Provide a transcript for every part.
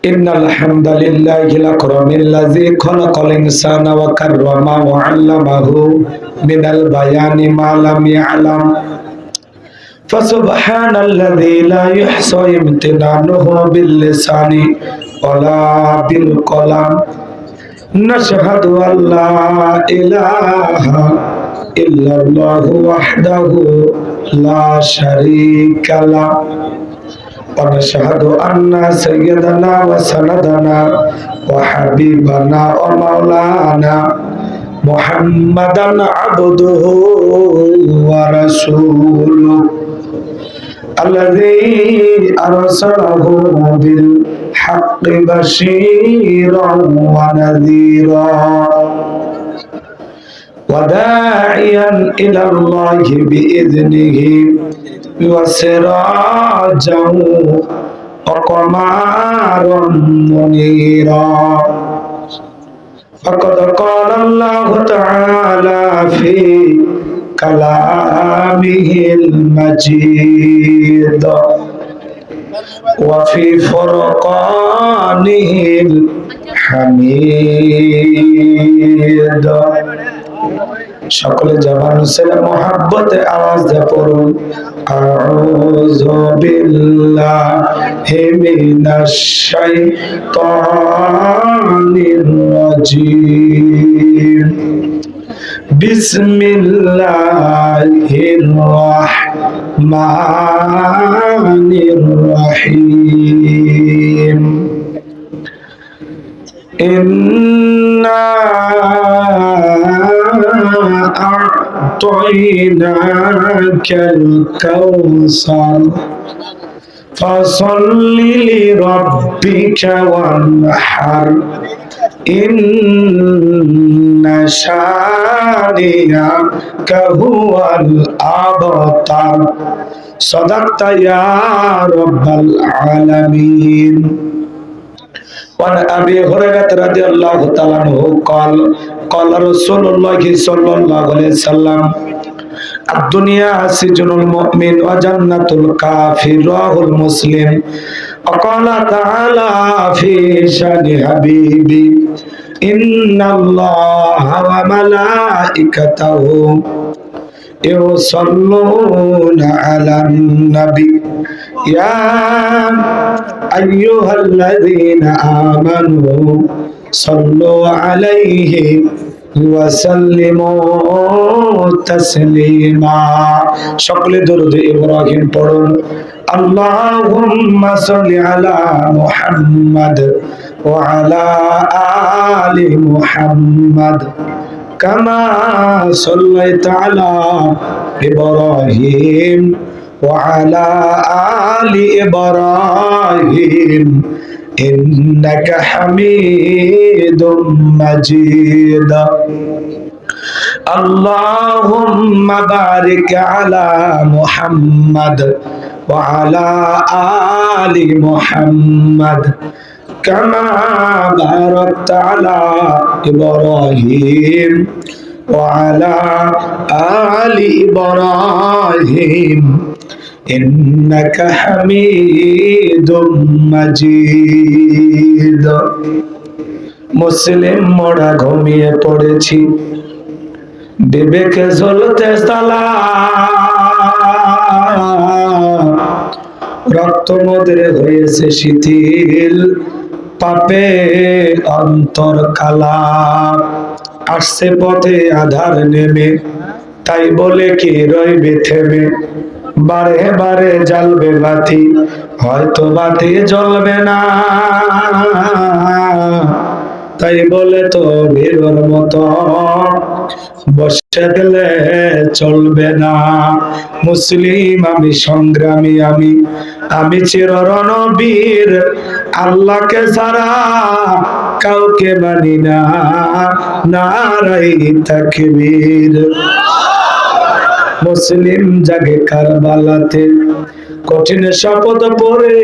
ইন্নাল হামদালিল্লাহিল আকরামিল্লাযী খালাকাল ইনসানা ওয়া কাররামাহু ওয়া 'আল্লামাহু মিনাল বায়ানি মা লাম ইয়া'লাম ফাসুবহানাল্লাযী লা ইহসা ইমতিনানুহু বিল লিসানি ওয়ালা বিল কলাম নাশহাদু আল্লা ইলাহা ইল্লাল্লাহু ওয়াহদাহু লা শারীকা লাহু ونشهد أن سيدنا وسندنا وحبيبنا ومولانا محمدا عبده ورسوله الذي أرسله بالحق بشيرا ونذيرا وداعيا إلى الله بإذنه وسراجا وقمرا منيرا فقد قال الله تعالى في كلامه المجيد وفي فرقانه الحميد সকলে জবান ছেড়ে মোহাব্বতে আওয়াজ দিয়ে পড়ুন আউযু বিল্লাহি মিনাশ শাইতানির রাজীম বিসমিল্লাহির রাহমানির রহিম ইন্না أعطيناك الكوثر فصل لربك وانحر إن شانئك هو الأبتر صدقت يا رب العالمين وعن أبي هريرة رضي الله تعالى عنه قال قال رسول الله صلى الله عليه وسلم الدنيا سجن المؤمن وجنة الكافر رواه مسلم وقال تعالى في شان حبيبي إن الله وملائكته يصلون على النبي يا أيها الذين آمنوا صلوا عليه وسلموا تسليما সকলে দরুদ ইব্রাহিম পড়ুন আল্লাহুম্মা সাল্লি আলা মুহাম্মাদ ওয়া আলা আলি মুহাম্মাদ কামা সাল্লাইতা আলা ইব্রাহিম ওয়া আলা আলি ইব্রাহিম إنك حميد مجيد اللهم بارك على محمد وعلى آل محمد كما باركت على إبراهيم وعلى آل إبراهيم إنك حميد مجيد মুসলিম মোরা ঘুমিয়ে পড়েছি বিবেকে জ্বলতে তালা রক্ত মধ্যে হয়েছে শিথিল পাপে অন্তর কালা আসছে পথে আধার নেমে তাই বলে কি রইবে থেমে বারে বারে জ্বলবে বাতি হয়তো বাতি জ্বলবে না তাই বলে তো ভীরুর মতো বসে গেলে চলবে না মুসলিম আমি সংগ্রামী আমি চির রণবীর আল্লাহকে ছাড়া কাউকে মানি না নারায়ে তাকবীর মুসলিম জাগে কারবালাতে কঠিন শপথ পড়ে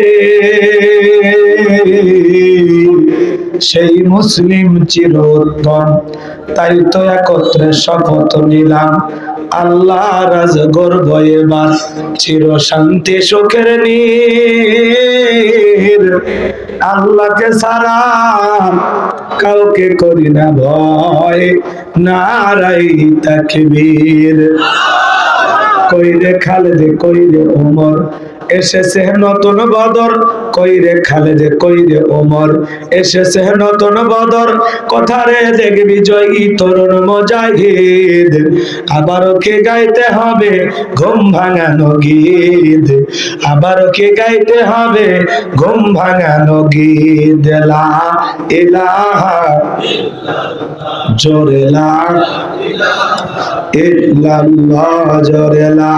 সেই মুসলিম চির উত্তম তাই তো একত্রে শপথ নিলাম আল্লাহ রাজ গর্ব এবার চির শান্তি সুখের নীর আল্লাহকে ছাড়া কাউকে করি না ভয়, নারায়ে তাকবীর। কইরে খালেদ কইরে ওমর, এসেছে নতুন বদর, কইরে খালেদ কইরে ওমর, এসেছে নতুন বদর, কথারে দেখবি জয়ী তরুণ মুজাহিদ। আবারও কে গাইতে হবে ঘুম ভাঙানো গীত, আবারও কে গাইতে হবে ঘুম ভাঙানো গীত। লা ইলাহা জোরে লা ইল্লাল্লাহ, জোরে লা।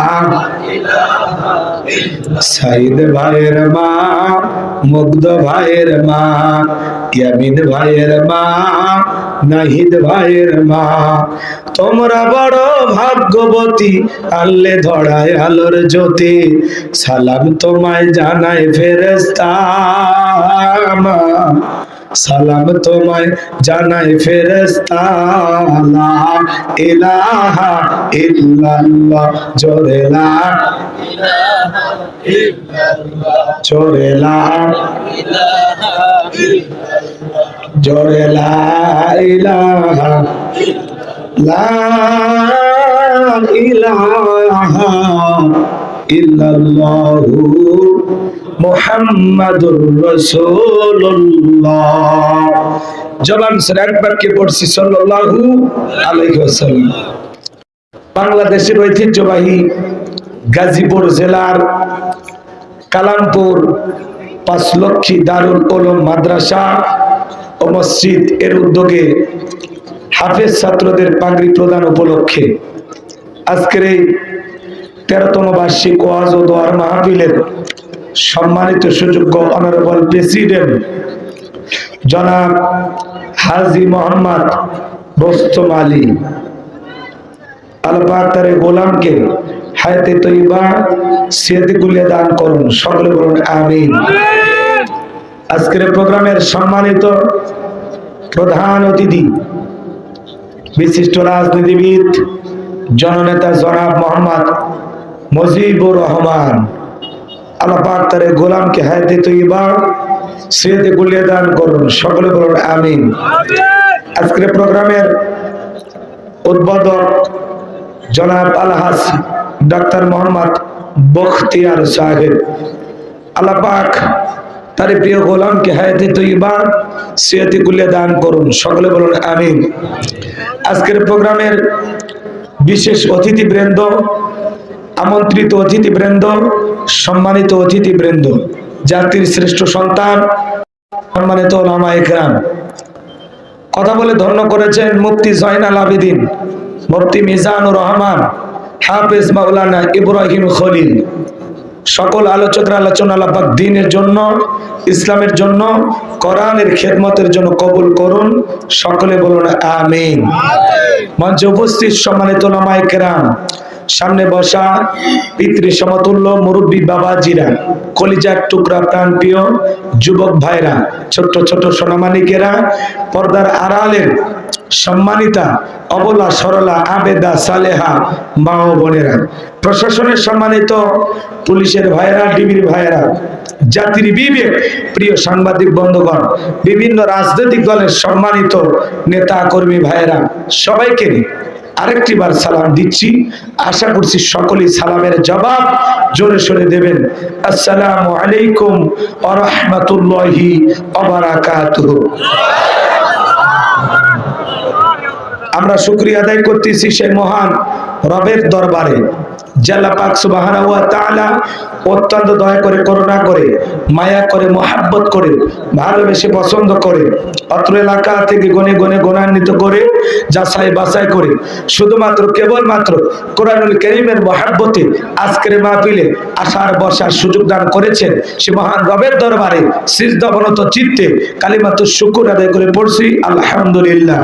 সাইদ ভাইয়ের মা, মুগ্ধ ভাইয়ের মা, ইয়ামিন ভাইয়ের মা, নাহিদ ভাইয়ের মা, তোমরা বড় ভাগ্যবতী, আল্লে ধরায় আলোর জ্যোতি। সালাম তোমায় জানায় ফেরেশতা, সালাম তোমায় জানায় ফেরেশতা। লা ইলাহা ইল্লাল্লাহ, জোরে লা ইলাহা ইল্লাল্লাহ, জোরে লা ইলাহা ইল্লাল্লাহ, জোরে লা ইলাহা লা ইলাহা ইল্লাল্লাহু মুহাম্মাদুর রাসূলুল্লাহ। জবান ছেড়ে একবার কে পড়ছি সাল্লাল্লাহু আলাইহি ওয়াসাল্লাম। বাংলাদেশের ঐতিহ্যবাহী গাজীপুর জেলার কালামপুর পাঁচলক্ষী দারুল উলুম মাদ্রাসা ও মসজিদ এর উদ্যোগে হাফেজ ছাত্রদের পাগড়ি প্রদান উপলক্ষে আজকের এই 13তম বার্ষিক ওয়াজ ও দোয়ার মাহফিলের সম্মানিত সুযোগ্য অনারেবল প্রেসিডেন্ট জনাব হাজী মোহাম্মদ রোস্তম আলী, আল্লাহ তার গোলামকে হায়াতে তৈবা সিয়াতে কুলিয়া দান করুন, সকলে বলুন আমিন। আজকের প্রোগ্রামের সম্মানিত প্রধান অতিথি বিশিষ্ট রাজনীতিবিদ জননেতা জনাব মোহাম্মদ মুজিবুর রহমান, আল্লাহ পাক তার গোলামকে হায়াতে তৈবা সিয়াতে কুলিয়া দান করুন, সকলে বলুন আমিন। আজকের প্রোগ্রামের উদ্বোধক জনাব আলহাজ ডাক্তার মোহাম্মদ বখতিয়ার সাহেব, আল্লাহ পাক তার প্রিয় গোলামকে হায়াতে তৈবা সিয়াতে কুলিয়া দান করুন, সকলে বলুন আমিন। আজকের প্রোগ্রামের বিশেষ অতিথিবৃন্দ, আমন্ত্রিত অতিথিবৃন্দ, সম্মানিত অতিথিবৃন্দ, জাতির শ্রেষ্ঠ সন্তান, সম্মানিত উলামায়ে কেরাম, কথা বলে ধন্য করেছেন মুফতি জয়নাল আবেদিন, মুফতি মিজানুর রহমান, হাফেজ মাওলানা ইব্রাহিম খলিল। সকল আলোচকরা আলোচনা আল্লাহ পাক দ্বীনের জন্য, ইসলামের জন্য, কোরআনের খেদমতের জন্য কবুল করুন, সকলে বলুন আমিন। মঞ্চে উপস্থিত সম্মানিত উলামায়ে কেরাম, সামনে বসা পিতৃ সমতুল্য মুরব্বী বাবাজিরা, কলিজার টুকরা প্রাণ প্রিয় যুবক ভাইরা, ছোট ছোট সোনামানিকেরা, পর্দার আড়ালের সম্মানিতা অবলা সরলা আবেদা সালেহা মা ও বোনেরা, প্রশাসনের সম্মানিত পুলিশের ভাইরা, ডিবির ভাইরা, জাতির বিবেক প্রিয় সাংবাদিক বন্ধুগণ, বিভিন্ন রাজনৈতিক দলের সম্মানিত নেতা কর্মী ভাইরা, সবাইকে আরেকটি বার সালাম দিচ্ছি। আশা করছি সকলেই সালামের জবাব জোরে সোরে দেবেন। আসসালামু আলাইকুম ওয়া রাহমাতুল্লাহি ওয়া বারাকাতুহু। আমরা শুকরিয়া আদায় করতেছি সেই মহান রবের দরবারে, আল্লাহ পাক সুবহানাহু ওয়া তাআলা অত্যন্ত দয়া করে, করুণা করে, মায়া করে, মহাব্বত করে, ভালোবেসে পছন্দ করে, অত্র এলাকা থেকে গনে গনে গুণান্বিত করে, যাচাই বাছাই করে, শুধুমাত্র কেবলমাত্র কোরআনুল কারীমের মহাব্বতে আজকের মাহফিলে আসার বসার সুযোগ দান করেছেন। সে মহান রবের দরবারে সিজদাবনত চিত্তে কালিমাতুশ শুকর আদায় করে পড়ছি আলহামদুলিল্লাহ।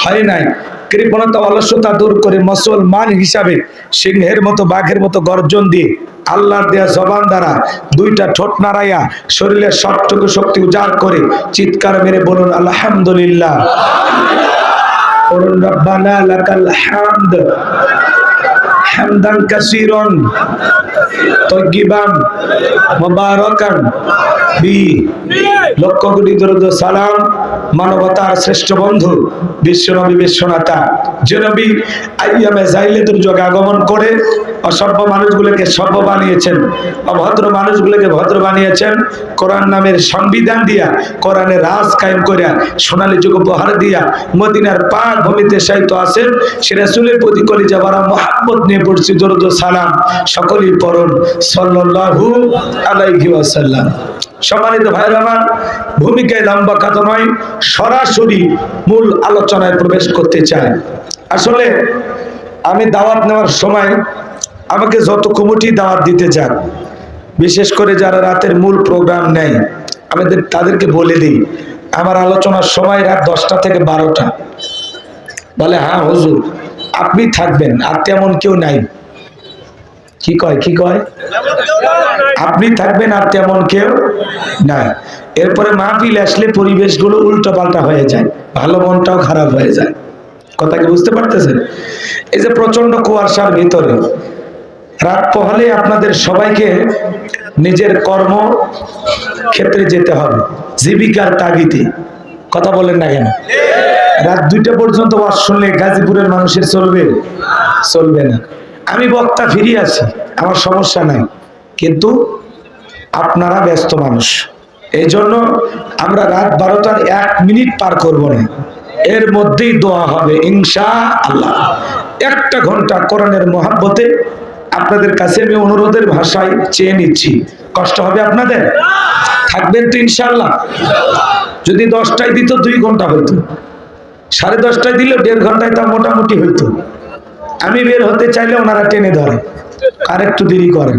হয় নাই কৃপণতা অলসতা দূর করে মুসলমান হিসাবে সিংহের মতো বাঘের মতো গর্জন দিয়ে আল্লাহর দেয়া জবান দ্বারা দুইটা ঠোঁট নাড়াইয়া শরীরের সবটুকু শক্তি উজাড় করে চিৎকার মেরে বলুন আলহামদুলিল্লাহ। বলুন রব্বানা লাকাল হামদ হামদান কাসীরান তাইয়িবান মুবারাকান ফি। লক্ষ কোটি দরুদ ও সালাম মানবতার শ্রেষ্ঠ বন্ধু বিশ্বনবী বিশ্বনাথা যে নবী আইয়ামে জাইলাতুল যুগে আগমন করে অসভ্য মানুষগুলোকে সভ্য বানিয়েছেন, অভদ্র মানুষগুলোকে ভদ্র বানিয়েছেন, কোরআন নামের সংবিধান দিয়া, কোরআনের রাজ কায়েম করিয়া, সোনালী যুগ উপহার দিয়া মদিনার পাক ভূমিতে শায়িত আছেন সে রাসূলের প্রতি কলিজা ভরা মুহাব্বত নিয়ে পড়ছি দরুদ ও সালাম। সকলেই পড়ুন সাল্লাল্লাহু আলাইহি ওয়াসাল্লাম। সম্মানিত ভাইরা আমার, ভূমিকায় লম্বা কথা নয়, সরাসরি মূল আলোচনায় প্রবেশ করতে চাই। আসলে আমি দাওয়াত নেওয়ার সময় আমাকে যত কমিটি দাওয়াত দিতে চান, বিশেষ করে যারা রাতের মূল প্রোগ্রাম নেয়, আমাদের তাদেরকে বলে দিই আমার আলোচনার সময় রাত 10টা থেকে 12টা। বলে হ্যাঁ হুজুর আপনি থাকবেন, আর তেমন কেউ নাই। কি কয় আপনি থাকবেন আর তেমন কেউ না। এরপরে মাহফিল আসলে পরিবেশগুলো উল্টো পাল্টা হয়ে যায়, ভালো মনটাও খারাপ হয়ে যায়। কথা কি বুঝতে পারতেছেন? এই যে প্রচন্ড কুয়াশার ভিতরে রাত পোহালে আপনাদের সবাইকে নিজের কর্ম ক্ষেত্রে যেতে হবে, জীবিকার তাগিদে। কথা বলেন না কেন? রাত 2টা পর্যন্ত ওয়াজ শুনলে গাজীপুরের মানুষের চলবে না। আমি বক্তা ফিরে আছি, আমার সমস্যা নাই, কিন্তু আপনারা ব্যস্ত মানুষ, এই জন্য আমরা রাত 12টার 1 মিনিট পার করব না, এর মধ্যেই দোয়া হবে ইনশাআল্লাহ। 1টা ঘন্টা কোরআনের মহব্বতে আপনাদের কাছে আমি অনুরোধের ভাষায় চেয়ে নিচ্ছি। কষ্ট হবে আপনাদের? থাকবেন তো ইনশাআল্লাহ? যদি 10টায় দিত 2 ঘন্টা হইতো, 10:30টায় দিলে 1.5 ঘন্টায় তা মোটামুটি হইতো। আমি বের হতে চাইলে ওনারা টেনে ধরে, আর একটু দেরি করেন।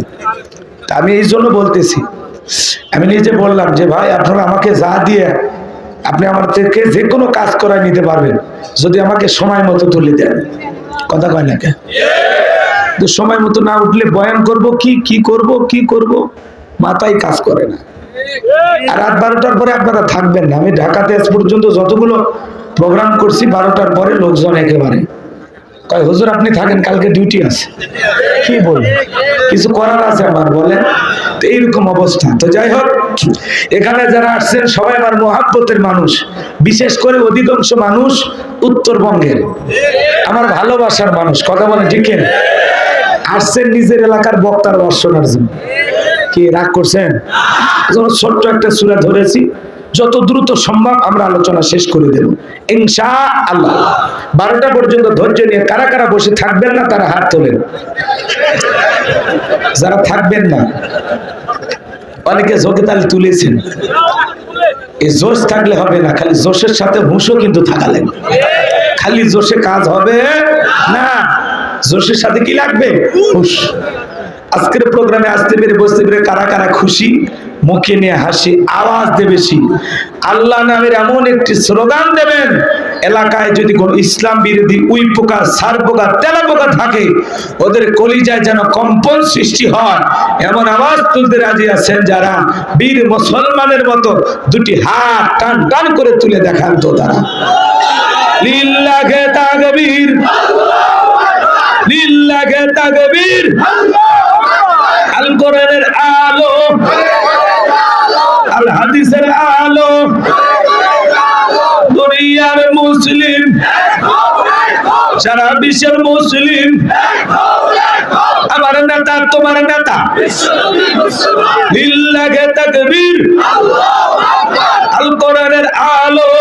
তা আমি এই জন্য বলতেছি, আমি নিজে বললাম যে ভাই আপনারা আমাকে যা দিয়ে আপনি আমার থেকে যে কোনো কাজ করায় নিতে পারবেন, যদি আমাকে সময় মতো তুলে দেন। কথা কয় না কেন? তো সময় মতো না উঠলে বয়ান করব কি করব মাথায় কাজ করে না। আর রাত 12টার পরে আপনারা থাকবেন না। আমি ঢাকাতে আজ পর্যন্ত যতগুলো প্রোগ্রাম করছি 12টার পরে লোকজন একেবারে কয় হুজুর আপনি থাকেন, কালকে ডিউটি আছে। কি বলবো, কিছু করার আছে আমার, বলেন। তো এইরকম অবস্থা। তো যাই হোক, এখানে যারা আসছেন সবাই আমার মহাব্বতের মানুষ, বিশেষ করে অধিকাংশ মানুষ উত্তরবঙ্গের, আমার ভালোবাসার মানুষ। কথা বলেন ঠিক কিনা? আসছেন নিজের এলাকার বক্তার দর্শনার জন্য। কি রাগ করছেন? ছোট্ট একটা সূরা ধরেছি, যত দ্রুত সম্ভব আমরা আলোচনা শেষ করে দেব ইনশাআল্লাহ। 12টা পর্যন্ত ধৈর্য নিয়ে কারা কারা বসে থাকবেন না তারা হাত তোলেন। যারা থাকবেন না, অনেকে ঝোঁকে তালে তুলেছেন। এই জোশ থাকলে হবে না, খালি জোশের সাথে হুঁশও কিন্তু থাকা লাগবে। খালি জোশে কাজ হবে না, জোশের সাথে কি লাগবে? হুঁশ। আজকের প্রোগ্রামে আসতে পেরে বসতে পেরে কারা কারা খুশি? মুখে নিয়ে হাসি, আওয়াজ দেবে বেশি। আল্লাহ নামের এমন একটি স্লোগান দেবেন, এলাকায় যদি কোন ইসলাম বিরোধী উই পোকা, সার পোকা, তেলা পোকা থাকে, ওদের কলিজায় যেন কম্পন সৃষ্টি হয়, এমন আওয়াজ তুলতে রাজি আছেন যারা? বীর মুসলমানের মতো 2টি হাত টান টান করে তুলে দেখান তো তারা। লিল্লাহে তাকবীর, লিল্লাহে তাকবীর। আল কোরআনের আলো, আল হাদিসের আলো, দুনিয়ার মুসলিম, সারা বিশ্বের মুসলিম, আমার নেতা তোমার নেতা, লিল্লাহে তাকবীর। আল কোরআনের আলো,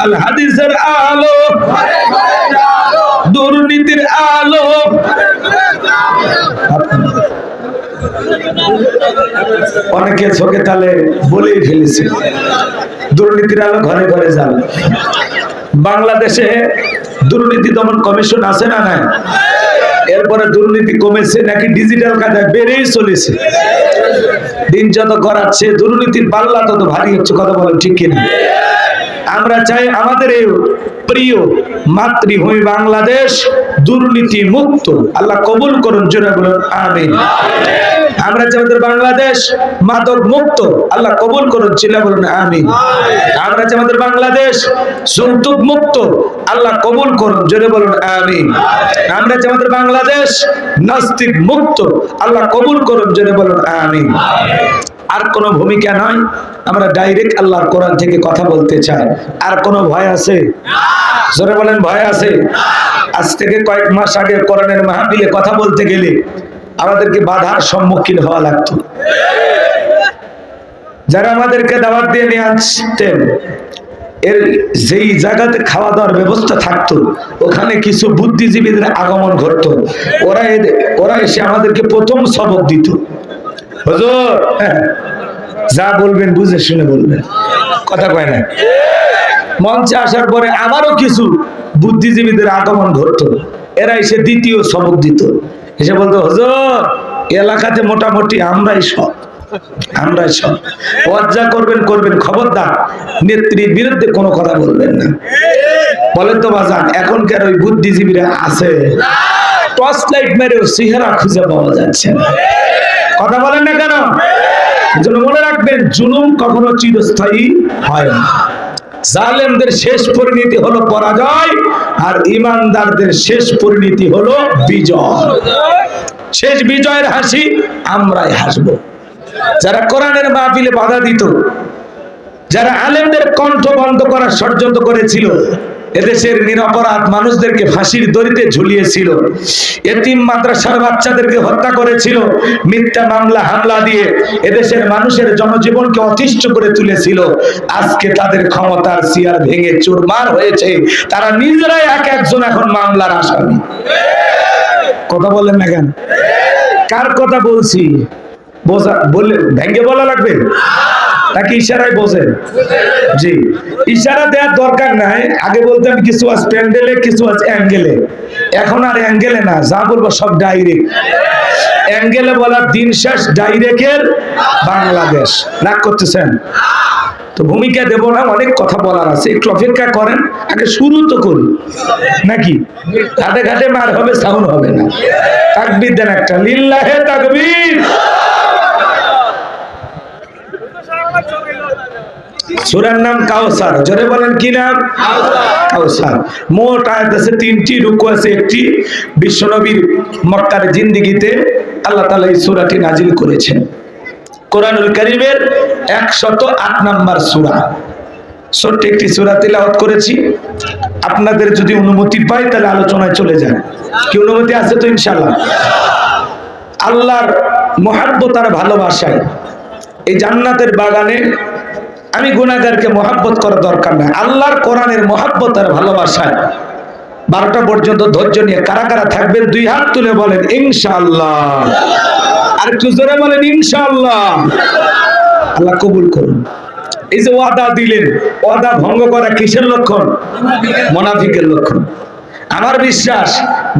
আল হাদিসের আলো, দুর্নীতির আলো। অনেকে চোখে তালে বলেই ফেলেছে, দুর্নীতির আলো ঘরে ঘরে যান। বাংলাদেশে দুর্নীতি দমন কমিশন আছে না নাই? এরপরে দুর্নীতি কমেছে নাকি ডিজিটাল কাজে বেড়েই চলেছে? দিন যত গড়াচ্ছে দুর্নীতির পাল্লা তত ভারী হচ্ছে। কথা বলেন ঠিক কিনা? আমরা চাই আমাদের এই প্রিয় মাতৃভূমি বাংলাদেশ দুর্নীতি মুক্ত। আল্লাহ কবুল করুন, জোরে বলুন আমিন। আমরা যে আমাদের বাংলাদেশ মাদক মুক্ত, আল্লাহ কবুল করুন, চিল্লা বলুন আমিন। আমরা যে আমাদের বাংলাদেশ যৌতুক মুক্ত, আল্লাহ কবুল করুন, জোরে বলুন আমিন। আমরা যে আমাদের বাংলাদেশ নাস্তিক মুক্ত, আল্লাহ কবুল করুন, জোরে বলুন আমিন। আর কোনো ভূমিকা নয়, আমরা ডাইরেক্ট আল্লাহর কোরআন থেকে কথা বলতে চাই। আর কোনো ভয় আছে? জোরে বলেন, ভয় আছে? আজ থেকে কয়েক মাস আগে কোরআনের মাহফিলে কথা বলতে গেলে আমাদেরকে বাধার সম্মুখীন হওয়া লাগতো। যারা আমাদেরকে দাওয়াত দিয়ে নিয়ে আসতেন, এর যেই জায়গাতে খাওয়া দাওয়ার ব্যবস্থা থাকতো, ওখানে কিছু বুদ্ধিজীবীদের আগমন ঘটতো। ওরা এসে আমাদেরকে প্রথম সবক দিত। হুজুর, যা বলবেন বুঝে শুনে বলবেন, কথা কয় না। মঞ্চে আসার পরে আবারও কিছু বুদ্ধিজীবীদের আগমন ঘটতো। এরা এসে দ্বিতীয় সবক দিত। এসে বলতো, হুজুর, এলাকাতে মোটামুটি আমরাই সব। লজ্জা করবেন, খবরদার নেত্রীর বিরুদ্ধে কোনো কথা বলবেন না। বলেন তো বাজান, এখনকার ওই বুদ্ধিজীবীরা আছে? টর্চ লাইট মেরেও চেহারা খুঁজে পাওয়া যাচ্ছে না। কথা বলেন না কেন? এজন্য মনে রাখবেন, জুলুম কখনো চিরস্থায়ী হয় না। জালেমদের শেষ পরিণতি হলো পরাজয়, আর ইমানদারদের শেষ পরিণতি হলো বিজয়। শেষ বিজয়ের হাসি আমরাই হাসবো। যারা কোরআনের মাহফিলে বাধা দিত, যারা আলেমদের কণ্ঠ বন্ধ করার ষড়যন্ত্র করেছিল, এদেশের নিরপরাধ মানুষদেরকে ফাঁসির দড়িতে ঝুলিয়েছিল, এতিম মাদ্রাসার বাচ্চাদেরকে হত্যা করেছিল, মিথ্যা মামলা হামলা দিয়ে এদেশের মানুষের জনজীবনকে অতিষ্ঠ করে তুলেছিল, আজকে তাদের ক্ষমতার চেয়ার ভেঙে চুরমার হয়েছে। তারা নিজেরাই এক একজন এখন মামলার আসামি। কথা বলেন না কেন? কার কথা বলছি? বললে ভেঙে বলা লাগবে নাকি ইশারায় বোঝেন? জি, ইশারা দেওয়ার দরকার নাই। আগে বলতাম কিছু আছে প্যান্ডেলে, কিছু আছে অ্যাঙ্গেলে। এখন আর অ্যাঙ্গেলে না, যা বলবো সব ডাইরেক্ট। অ্যাঙ্গেলে বলার দিন শেষ, ডাইরেক্টের বাংলাদেশ। রাগ করতেছেন তো? ভূমিকা দেব না, অনেক কথা বলার আছে, একটু অপেক্ষা করেন। আগে শুরু তো করি নাকি? ঘাটে ঘাটে মার হবে, সাউন্ড হবে না। তাকবীর দেন একটা, লিল্লাহে তাকবীর। সূরার নাম কাউসার। জোরে বলেন, কি নাম? কাউসার। মোট আয়াত আছে 3টি, রুকু আছে 1টি। বিশ্বনবীর মক্কার জিন্দেগিতে আল্লাহ তাআলা এই সূরাটি নাজিল করেছেন। কোরআনুল কারীমের 108 নম্বর সূরা। ছোট্ট একটি সূরা তিলাওয়াত করেছি। আপনাদের যদি অনুমতি পাই তাহলে আলোচনায় চলে যান। কি অনুমতি আছে তো? ইনশাআল্লাহ। আল্লাহর মহব্বত আর ভালোবাসায় এই জান্নাতের বাগানে আমি গুনাহগারকে মহব্বত করা দরকার নাই। আল্লাহর কোরআনের মহব্বত আর ভালোবাসায় 12টা পর্যন্ত ধৈর্য নিয়ে কারা কারা থাকবেন 2 হাত তুলে বলেন ইনশাআল্লাহ। আর একটু জোরে বলেন ইনশাআল্লাহ। আল্লাহ কবুল করুন। এই যে ওয়াদা দিলেন, ওয়াদা ভঙ্গ করা কিসের লক্ষণ? মুনাফিকের লক্ষণ। আমার বিশ্বাস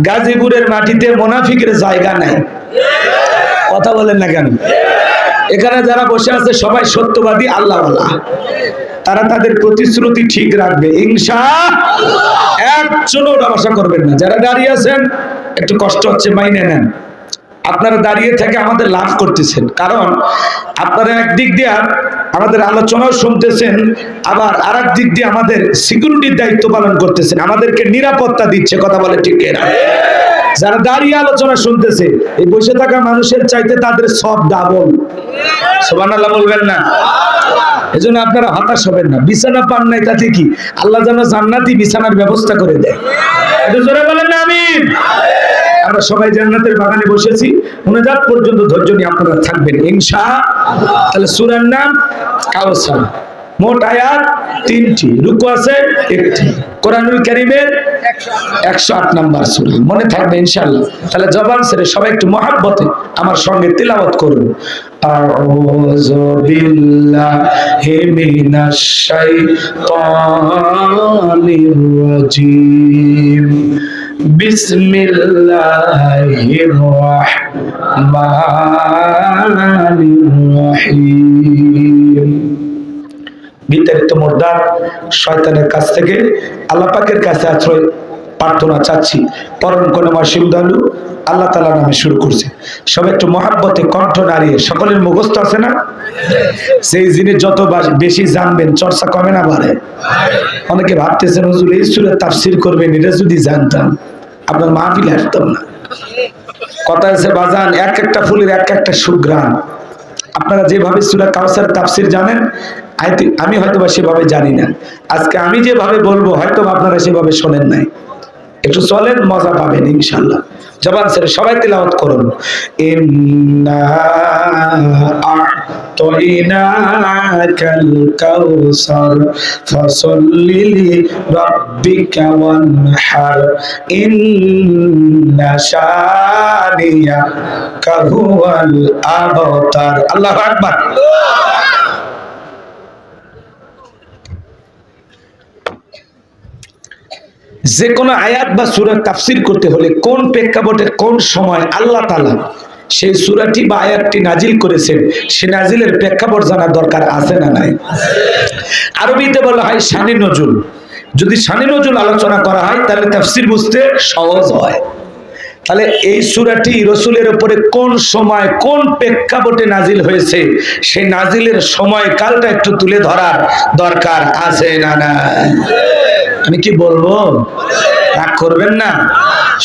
গাজীপুরের মাটিতে মুনাফিকের জায়গা নাই। কথা বলেন না কেন? এখানে যারা বসে আছে সবাই সত্যবাদী, আল্লাহওয়ালা। তারা তাদের প্রতিশ্রুতি ঠিক রাখবে ইনশাআল্লাহ। একজনও আশা করবেন না। যারা দাঁড়িয়ে আছেন একটু কষ্ট হচ্ছে, মাইনে নেন। আপনারা দাঁড়িয়ে থেকে আমাদের লাভ করতেছেন, কারণ আপনারা একদিক দিয়ে আমাদের আলোচনাও শুনতেছেন, আবার আর এক দিক দিয়ে আমাদের সিকিউরিটির দায়িত্ব পালন করতেছেন, আমাদেরকে নিরাপত্তা দিচ্ছে। কথা বলে ঠিক না? যারা দাঁড়িয়ে আলোচনা শুনতেছে, এই বসে থাকা মানুষের চাইতে তাদের সব ডাবল। সুবহানাল্লাহ বলবেন না? এজন্য আপনারা হতাশ হবেন না। বিছানা পান নাই তাতে কি? আল্লাহ যেন জান্নাতি বিছানার ব্যবস্থা করে দেয়। এটা জোরে বলেন না আমিন। আমরা সবাই জান্নাতের বাগানে বসেছি, 49 পর্যন্ত ধৈর্য নিয়ে আপনারা থাকবেন ইনশাআল্লাহ। তাহলে সূরার নাম কাউসার। মোট আয়াত 3টি, রুকু আছে 1টি। কোরআনুল কারীমের 108 নম্বর সূরা। মনে থাকবে ইনশাআল্লাহ। তাহলে জবান ছেড়ে সবাই একটু মহব্বতে আমার সঙ্গে তিলাওয়াত করুন। আউযু বিল্লাহি মিনাশ শাইতানির রাজীম। বিসমিল্লাহির রাহমানির রাহিম। বিতাড়িত মুর্দার শয়তানের কাছ থেকে আল্লাহ পাকের কাছে আশ্রয় প্রার্থনা চাচ্ছি। পরম করুণাময় শিবদয়ালু আল্লাহ তাআলার নামে শুরু করছে। সব একটু মহাব্বতে কণ্ঠ নাড়িয়ে, সকলের মুখস্থ আছে না? সেই জিনিস যত বেশি জানবেন চর্চা কমে না বাড়ে? অনেকে ভাবতেছেন হুজুর এই সূরা তাফসীর করবেন, এটা যদি জানতাম আপনার মাহফিলে আসতাম না। কথা আছে বাজান, এক একটা ফুলের এক একটা সুঘ্রাণ। আপনারা যেভাবে সূরা কাউসার তাফসীর জানেন, আমি হয়তোবা সেভাবে জানি না। আজকে আমি যেভাবে বলবো হয়তো আপনারা সেভাবে শোনেন নাই। একটু চলেন, মজা পাবেন ইনশাআল্লাহ। জবান ছেড়ে সবাই তিলাওয়াত করুন। ইন্না আ'তাইনাকাল কাউসার ফাসাল্লি লিরাব্বিকা ওয়ানহার ইন্না শানিয়াকা হুয়াল আবতার। আল্লাহু আকবার। যে কোনো আয়াত বা সূরা তাফসীর করতে হলে কোন প্রেক্ষাপটে কোন সময় আল্লাহ তাআলা সেই সূরাটি বা আয়াতটি নাজিল করেছেন, সে নাজিলের প্রেক্ষাপট জানার দরকার আছে না নাই? আরবিতে বলা হয় শানে নজুল। যদি শানে নজুল আলোচনা করা হয় তাহলে তাফসীর বুঝতে সহজ হয়। তাহলে এই সূরাটি রাসূলের উপরে কোন সময় কোন প্রেক্ষাপটে নাজিল হয়েছে, সেই নাজিলের সময় কালটা একটু তুলে ধরার দরকার আছে না নাই? আমি কি বলবো, রাগ করবেন না?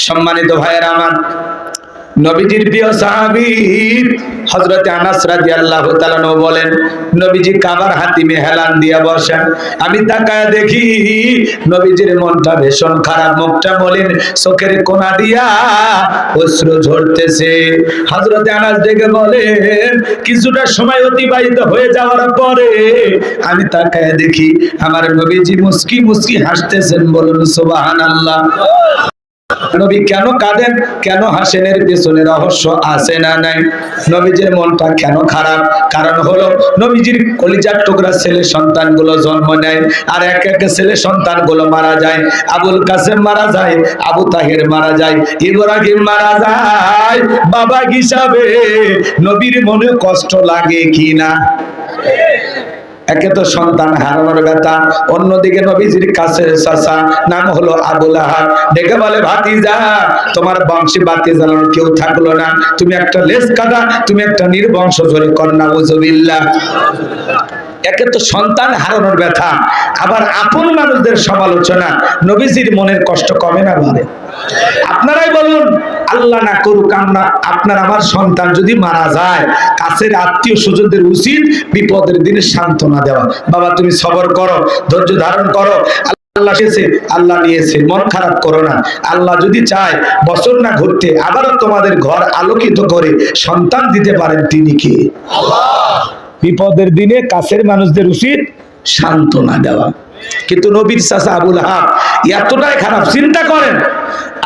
সম্মানিত ভাইয়েরা আমার, নবীজির প্রিয় সাহাবী হযরতে আনাস রাদিয়াল্লাহু তাআলা বলেন, নবীজি কাবার হাতিমে হেলান দিয়া বসেন। আমি তাকায় দেখি নবীজির মনটা ভীষণ খারাপ, মুখটা মলিন, চোখের কোণা দিয়া অশ্রু ঝরতেছে। হযরতে আনাস দেখে বলেন, কিছুটা সময় অতিবাহিত হয়ে যাওয়ার পরে আমি তাকায় দেখি আমার নবীজি মুস্কি মুস্কি হাসতেছেন। বলুন সুবহানাল্লাহ। নবী কেন কাঁদেন, কেন হাসেন, এর পেছনে রহস্য আছে না নাই? নবীজির মনটা কেন খারাপ? কারণ হলো নবীজির কলিজার টুকরা ছেলে সন্তানগুলো জন্ম নেয়, আর এক এক ছেলে সন্তানগুলো মারা যায়। আবুল কাসেম মারা যায়, আবু তাহের মারা যায়, ইব্রাহিম মারা যায়। বাবা হিসাবে নবীর মনে কষ্ট লাগে কি না? একে তো সন্তান হারানোর ব্যথা, অন্যদিকে নবীজির কাছের চাচা নাম হলো আবু লাহাব ডেকে বলে, ভাতিজা তোমার বংশে বাতি জ্বালানোর কেউ থাকলো না, তুমি একটা লেজ কাটা, তুমি একটা নির্বংশ, জোরে কর নাউযুবিল্লাহ। একে তো সন্তান হারানোর ব্যথা, আবার আপন মানুষদের সমালোচনা, নবীজির মনের কষ্ট কমে না বাড়ে? আপনারাই বলুন, আল্লাহ না করুক আপনার আমার সন্তান যদি মারা যায়, কাছের আত্মীয় স্বজনদের উচিত বিপদের দিনে সান্ত্বনা দেওয়া। বাবা তুমি সবর করো, ধৈর্য ধারণ করো, আল্লাহ এসেছে, আল্লাহ নিয়েছে, মন খারাপ করো না। আল্লাহ যদি চায় বছর না ঘুরতে আবারও তোমাদের ঘর আলোকিত করে সন্তান দিতে পারেন, তিনি কে? আল্লাহ। বিপদের দিনে কাছের মানুষদের উচিত সান্ত্বনা দেওয়া। কিন্তু নবীর চাচা আবু লাহাব এতটাই খারাপ, চিন্তা করেন,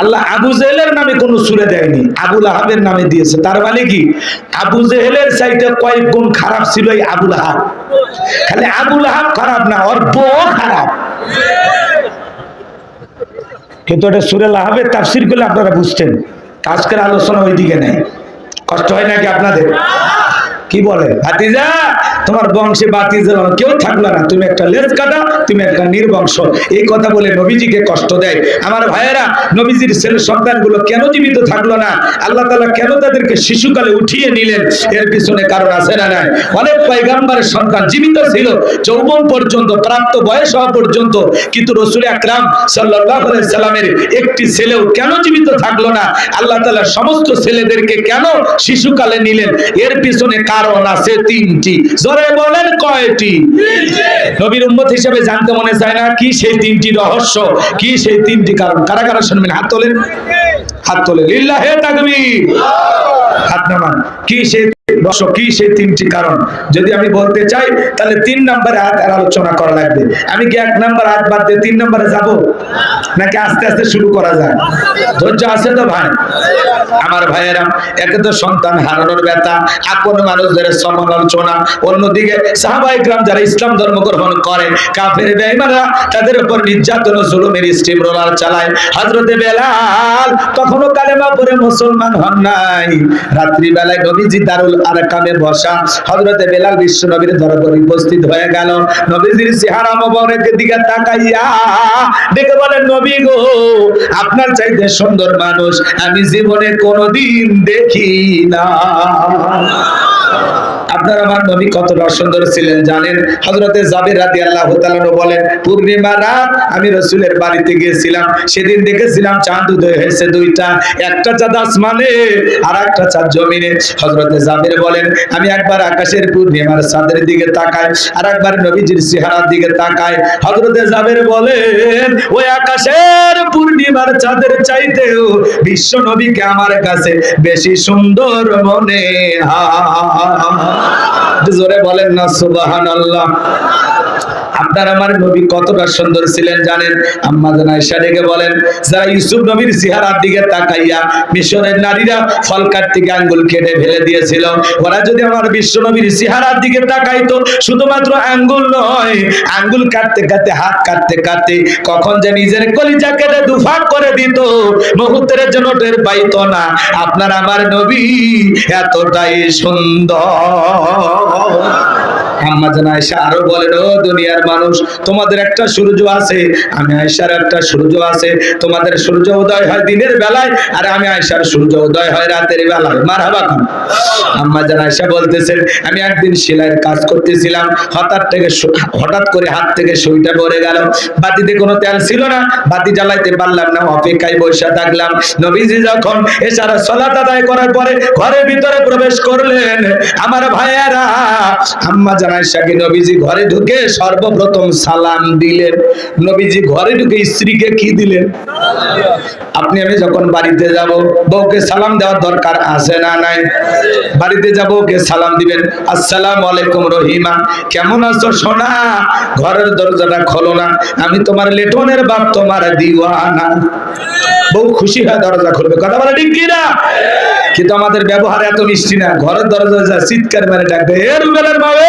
আল্লাহ আবু জেহেলের নামে কোনো সূরা দেয়নি, আবু লাহাবের নামে দিয়েছে। তার মানে কি আবু জেহেলের চাইতে কয়েক গুণ খারাপ ছিল এই আবু লাহাব। খালি আবু লাহাব খারাপ না, ওর বউ খারাপ। কিন্তু এটা সূরা লাহাবের তাফসীর করলে আপনারা বুঝতেন। আজকের আলোচনা ওইদিকে নেই। কষ্ট হয় নাকি আপনাদের? কি বলে, ভাতিজা তোমার বংশে বাতি জ্বালানো কেউ থাকলো না, তুমি একটা লেজ কাটা, তুমি একটা নির্বংশ, এই কথা বলে নবীজিকে কষ্ট দেয়। আমার ভাইয়েরা, নবীজির ছেলে সন্তানগুলো কেন জীবিত থাকলো না? আল্লাহ তাআলা কেন তাদেরকে শিশুকালে উঠিয়ে নিলেন? এর পিছনে কারণ আছে না নাই? অনেক পয়গম্বরের সন্তান জীবিত ছিল যৌবন পর্যন্ত, প্রাপ্ত বয়স হওয়া পর্যন্ত, কিন্তু রাসূল আকরাম সাল্লাল্লাহু আলাইহি সাল্লামের একটি ছেলেও কেন জীবিত থাকলো না? আল্লাহ তাআলা সমস্ত ছেলেদেরকে কেন শিশুকালে নিলেন? এর পিছনে কারণ আছে তিনটি। জোরে বলেন কয়টি? নবীর উম্মত হিসেবে জানতে মনে চায় না কি সেই তিনটি রহস্য, কি সেই তিনটি কারণ? কারা কারা শুনবেন? হাত তোলেন, হাত তোলেন। লিল্লাহে তাকবীর। হাত নামান। কি সেই রহস্য, কি সেই তিনটি কারণ? যদি আমি বলতে চাই তাহলে 3 নম্বরে আয়াতের আলোচনা করা লাগবে। আমি কি 1 নম্বর আয়াত বাদ দিয়ে 3 নম্বরে যাব, নাকি আস্তে আস্তে শুরু করা যায়? ধৈর্য আছে তো ভাই? আমার ভাইয়েরা, একে তো সন্তান হারানোর ব্যথা, আপন মানুষদের সমালোচনা, অন্যদিকে সাহাবায়ে কেরাম যারা ইসলাম ধর্ম গ্রহণ করে, কাফের বেঈমানরা তাদের উপর নির্যাতন ও জুলুমের স্টিম রোলার চালায়। হযরতে বেলাল তখনও কালেমা পড়ে মুসলমান হন নাই। রাত্রি বেলায় নবীজি দারুল আরকামে বসা হযরতে বেলাল বিশ্ব নবীর দরবারে উপস্থিত হয়ে গেল। নবীজির চেহারা মোবারকের দিকে তাকাইয়া দেখে বলেন, নবী গো, আপনার চাইতে সুন্দর মানুষ আমি জীবনে কোনোদিন দেখি না। আপনার আমার নবী কতটা সুন্দর ছিলেন জানেন? হযরতে জাবের রাদিয়াল্লাহু তাআলা বলেন, পূর্ণিমা রাত আমি রাসূলের বাড়িতে গিয়েছিলাম, সেদিন দেখেছিলাম চাঁদ উদয় হয়েছে দুইটা, একটা চাঁদ আসমানে আর একটা চাঁদ জমিনে। হযরতে জাবের বলেন, আমি একবার আকাশের পূর্ণিমার চাঁদের দিকে তাকাই, আর একবার নবীজির চেহারার দিকে তাকাই। হযরতে জাবের বলেন, ওই আকাশের পূর্ণিমার চাঁদের চাইতেও বিশ্ব নবীকে আমার কাছে বেশি সুন্দর মনে হয়। জোরে বলেন না সুবহানাল্লাহ। আপনার আমার নবী কতটা সুন্দর ছিলেন জানেন? আম্মা জান আয়েশা ডেকে বলেন, যারা ইউসুফ নবীর চেহারার দিকে তাকাইয়া মিশরের নারীরা ফল কাটতে গিয়ে আঙ্গুল কেটে ফেলে দিয়েছিল, ওরা যদি আমার বিশ্ব নবীর চেহারার দিকে তাকাইতো, শুধুমাত্র আঙ্গুল নয়, আঙ্গুল কাটতে কাটতে হাত কাটতে কাটতে কখন যে নিজের কলিজা কেটে দুফাক করে দিত, মুহূর্তের জন্য টের পাইতো না। আপনার আমার নবী এতটাই সুন্দর। আম্মা জান আয়েশা আরো বলেন, ও দুনিয়ার মানুষ, তোমাদের একটা সূর্য আছে, আমি আয়েশার একটা সূর্য আছে। তোমাদের সূর্য উদয় হয় দিনের বেলায়, আর আমি আয়েশার সূর্য উদয় হয় রাতের বেলায়। মারহাবা খান। আম্মা জান আয়েশা বলতেছেন, আমি একদিন সেলাইয়ের কাজ করতেছিলাম, হঠাৎ করে হাত থেকে সুইটা পড়ে গেল। বাতিতে কোনো তেল ছিল না, বাতি জ্বালাইতে পারলাম না, অপেক্ষায় বসে থাকলাম। নবীজি যখন এশারা সালাত আদায় করার পরে ঘরের ভিতরে প্রবেশ করলেন, আমার ভাইয়েরা, আম্মা জান আয়েশাকে নবীজি ঘরে ঢুকে সর্বপ্রথম সালাম দিলেন। নবীজি ঘরে ঢুকে স্ত্রীকে কি দিলেন? আপনি আমি যখন বাড়িতে যাব, বউকে সালাম দেওয়ার দরকার আছে না নাই? বাড়িতে যাব, ওকে সালাম দিবেন, আসসালামু আলাইকুম রহিমা, কেমন আছো সোনা? ঘরের দরজাটা খোলো না, আমি তোমার লেটনের বাপ, তোমার দিওয়ানা। বউ খুশি হয় দরজা খুলবে, কথা বলে ঠিক কিনা? কিন্তু আমাদের ব্যবহার এত মিষ্টি না। ঘরের দরজা যা চিৎকার মেরে ডাকবে, এ রুবেলের বাবে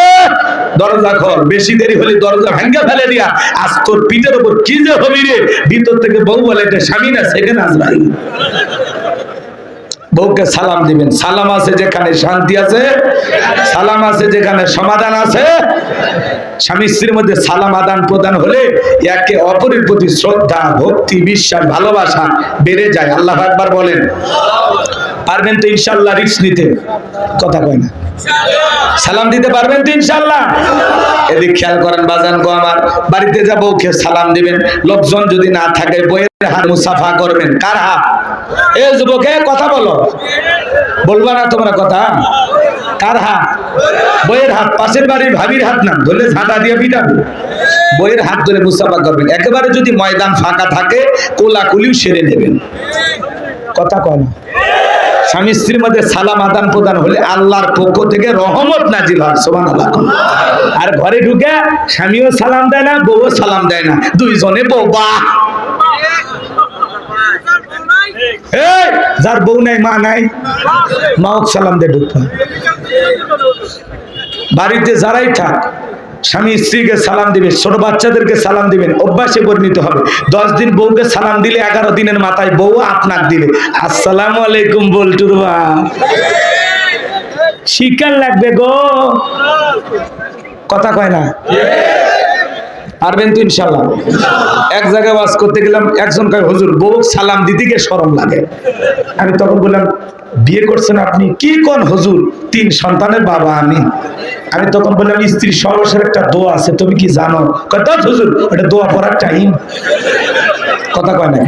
দরজা খোল। বেশি দেরি হলে দরজা ভেঙে ফেলে দিয়া, আজ তোর পিঠের উপর কি যে হবি রে। ভিতর থেকে বউ বলে, এটা স্বামী না, সেখানে আজরাইল। বউকে সালাম দিবেন। সালাম আছে যেখানে শান্তি আছে, সালাম আছে যেখানে সমাধান আছে। স্বামী স্ত্রীর মধ্যে সালাম আদান প্রদান হলে একে অপরের প্রতি শ্রদ্ধা, ভক্তি, বিশ্বাস, ভালোবাসা বেড়ে যায়। আল্লাহু আকবার বলেন। পারবেন তো ইনশাআল্লাহ রিস্ক নিতে? কথা কয় না। সালাম দিতে পারবেন তো ইনশাআল্লাহ? এদিক খেয়াল করেন বাজান গো আমার, বাড়িতে যাব, ওকে সালাম দিবেন। লোকজন যদি না থাকে, বইয়ের হাত মুসাফা করবেন। কার হাত? এ যুবকে কথা বলো, বলবা না তোমরা কথা? কার হাত? বইয়ের হাত। পাশের বাড়ির ভাবির হাত না ধরলে ঝাঁটা দিয়ে পিটাবে। বইয়ের হাত ধরে মুসাফা করবেন। একেবারে যদি ময়দান ফাঁকা থাকে, কোলাকুলিও সেরে নেবেন। কথা কয় না। স্বামী স্ত্রীর মধ্যে সালাম আদান প্রদান হলে আল্লাহর পক্ষ থেকে রহমত নাজিল হয়। সুবহানাল্লাহ। আর ঘরে ঢুকে স্বামীও সালাম দেয় না, বউও সালাম দেয় না, দুইজনে বোবা। যার বউ নাই, মা নাই, মাও সালাম দিয়ে ঢুকতে হয়। বাড়িতে যারাই থাক, স্বামী স্ত্রীকে সালাম দিবে, ছোট বাচ্চাদেরকে সালাম দিবেন, অভ্যাসে পরিণত হবে। 10 দিন বউকে সালাম দিলে, 11 দিনের মাথায় বউ আপনার দিলে, আসসালামু আলাইকুম বল্টুর মা, শিকার লাগবে গো। কথা কয় না? পারবেন তো ইনশাআল্লাহ? এক জায়গায় ওয়াজ করতে গেলাম, একজন কয়, হুজুর বউ সালাম দিতে গিয়ে শরম লাগে। আমি তখন বললাম, বিয়ে করছেন আপনি? কি কোন হুজুর, 3 সন্তানের বাবা আমি। আমি তখন বললাম, স্ত্রী সর্বশেষ একটা দোয়া আছে, তুমি কি জানো? কথা হুজুর, ওটা দোয়া পড়ার টাইম। কথা কয় না।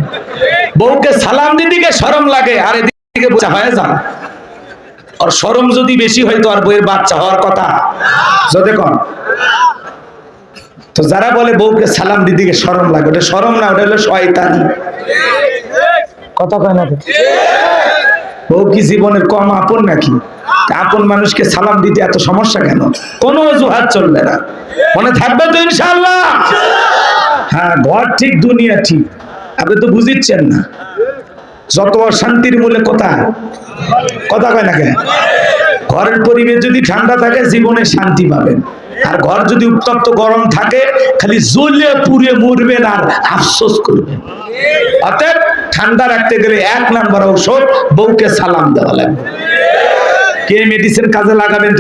বউকে সালাম দিতে গিয়ে শরম লাগে, আর এদিকে বাচ্চা হয়ে যায়। আর শরম যদি বেশি হয় তো আর বউয়ের বাচ্চা হওয়ার কথা যদি কম। তো যারা বলে বউকে সালাম দিতে গিয়ে শরম লাগে, ওটা শরম না, ওটা হলো শয়তানি। কথা কয় না। বউ কি জীবনের কম আপন নাকি? আপন মানুষকে সালাম দিতে এত সমস্যা কেন? কোনো অজুহাত চলবে না। মনে থাকবে তো ইনশাআল্লাহ? হ্যাঁ, ঘর ঠিক, দুনিয়া ঠিক। আপনি তো বুঝিচ্ছেন না। যত অশান্তির মূলে কোথায়? কথা কয় না কেন? ঘরের পরিবেশ যদি ঠান্ডা থাকে, জীবনে শান্তি পাবেন। আর ঘর যদি উত্তপ্ত গরম থাকে, খালি জ্বলে পুড়ে মরবেন আর আফসোস করবেন। অতএব ঠান্ডা রাখতে গেলে 1 নাম্বার ঔষধ বউকে সালাম দেওয়া লাগবে। কে মেডিসিন কাজে লাগাবেন?